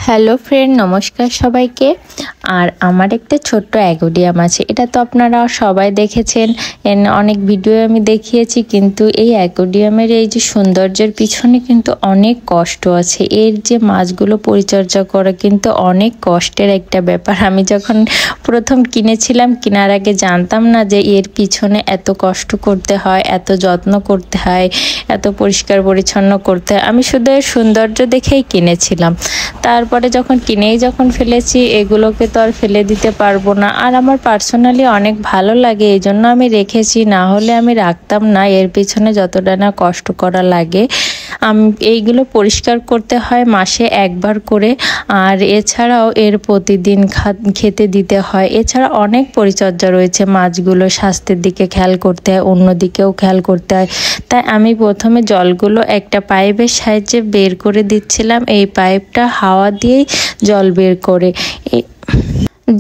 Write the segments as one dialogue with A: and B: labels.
A: Hello friend, নমস্কার সবাইকে। আর আমার একটা ছোট্ট অ্যাকোয়ারিয়াম আছে, এটা তো আপনারা সবাই দেখেছেন, অনেক ভিডিও আমি দেখিয়েছি। কিন্তু এই অ্যাকোয়ারিয়ামের এই যে সৌন্দর্যের পিছনে কিন্তু অনেক কষ্ট আছে। এর যে মাছগুলো পরিচর্যা করা কিন্তু অনেক কষ্টের একটা ব্যাপার। আমি যখন প্রথম কিনেছিলাম, কেনার আগে জানতাম না যে এর পিছনে এত কষ্ট করতে হয়, এত যত্ন করতে হয়, এত পরিষ্কার পরিচ্ছন্ন করতে হয়। আমি শুধু এর সৌন্দর্য দেখেই কিনেছিলাম। তারপরে যখন ফেলেছি, এগুলোকে তো আর ফেলে দিতে পারবো না। আর আমার পার্সোনালি অনেক ভালো লাগে, এই জন্য আমি রেখেছি, না হলে আমি রাখতাম না। এর পিছনে যতটা না কষ্ট করা লাগে। এইগুলো পরিষ্কার করতে হয় মাসে একবার করে। আর এছাড়াও এর প্রতিদিন খেতে দিতে হয়। এছাড়া অনেক পরিচর্যা রয়েছে। মাছগুলো স্বাস্থ্যের দিকে খেয়াল করতে হয়, অন্য দিকেও খেয়াল করতে হয়। তাই আমি প্রথমে জলগুলো একটা পাইপের সাহায্যে বের করে দিচ্ছিলাম। এই পাইপটা হাওয়া দিয়েই জল বের করে।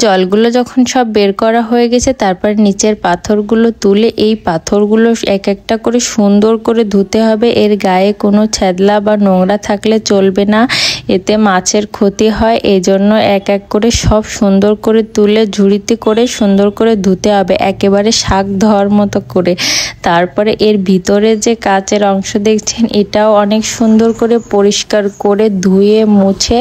A: জলগুলো যখন সব বের করা হয়ে গেছে, তারপর নিচের পাথরগুলো তুলে এই পাথরগুলো এক একটা করে সুন্দর করে ধুতে হবে। এর গায়ে কোনো ছ্যাদলা বা নোংরা থাকলে চলবে না, এতে মাছের ক্ষতি হয়। এই জন্য এক এক করে সব সুন্দর করে তুলে ঝুড়িতে করে সুন্দর করে ধুতে হবে, একেবারে শাক ধোয়ার মতো করে। তারপরে এর ভিতরে যে কাচের অংশ দেখছেন, এটাও অনেক সুন্দর করে পরিষ্কার করে ধুয়ে মুছে,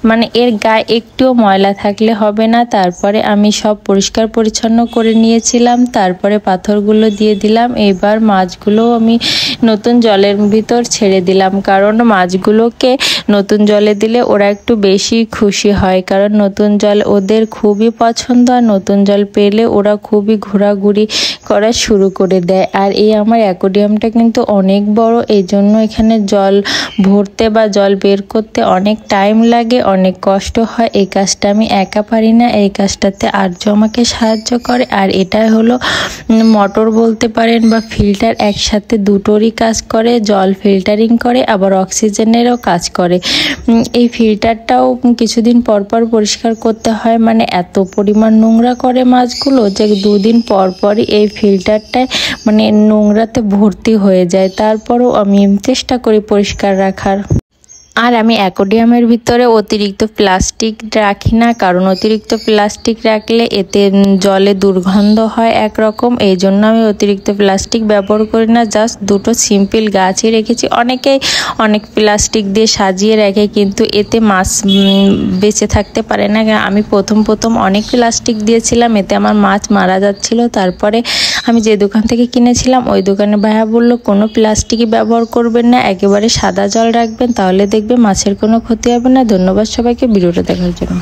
A: মানে এর গায়ে একটুও ময়লা থাকলে হবে না। তারপরে আমি সব পরিষ্কার পরিচ্ছন্ন করে নিয়েছিলাম। তারপরে পাথরগুলো দিয়ে দিলাম। এবার মাছগুলো আমি নতুন জলের ভিতর ছেড়ে দিলাম, কারণ মাছগুলোকে নতুন জলে দিলে ওরা একটু বেশি খুশি হয়, কারণ নতুন জল ওদের খুবই পছন্দ। আর নতুন জল পেলে ওরা খুবই ঘোরাঘুরি করা শুরু করে দেয়। আর এই আমার অ্যাকোয়ারিয়ামটা কিন্তু অনেক বড়, এই জন্য এখানে জল ভরতে বা জল বের করতে অনেক টাইম লাগে, অনেক কষ্ট হয়। এই কাজটা আমি একা পারি না, এই কাজটাতে আর্য আমাকে সাহায্য করে। আর এটা হলো মোটর বলতে পারেন বা ফিল্টার, একসাথে দুটোরই কাজ করে। জল ফিল্টারিং করে, আবার অক্সিজেনেরও কাজ করে। এই ফিল্টারটাও কিছুদিন পর পর পরিষ্কার করতে হয়, মানে এত পরিমাণ নোংরা করে মাছগুলো যে দুদিন পর পরই এই ফিল্টারটায় মানে নোংরাতে ভর্তি হয়ে যায়। তারপরও আমি চেষ্টা করি পরিষ্কার রাখার। আর আমি অ্যাকোয়ারিয়ামের ভিতরে অতিরিক্ত প্লাস্টিক রাখি না, কারণ অতিরিক্ত প্লাস্টিক রাখলে এতে জলে দুর্গন্ধ হয় একরকম। এই জন্য আমি অতিরিক্ত প্লাস্টিক ব্যবহার করি না, জাস্ট দুটো সিম্পল গাছই রেখেছি। অনেকেই অনেক প্লাস্টিক দিয়ে সাজিয়ে রাখে, কিন্তু এতে মাছ বেঁচে থাকতে পারে না। আমি প্রথম অনেক প্লাস্টিক দিয়েছিলাম, এতে আমার মাছ মারা যাচ্ছিল। তারপরে আমি যে দোকান থেকে কিনেছিলাম, ওই দোকানে ভাইয়া বললো কোনো প্লাস্টিকই ব্যবহার করবেন না, একেবারে সাদা জল রাখবেন, তাহলে দেখবে মাছের কোনো ক্ষতি হবে না। ধন্যবাদ সবাইকে ভিডিওটা দেখার জন্য।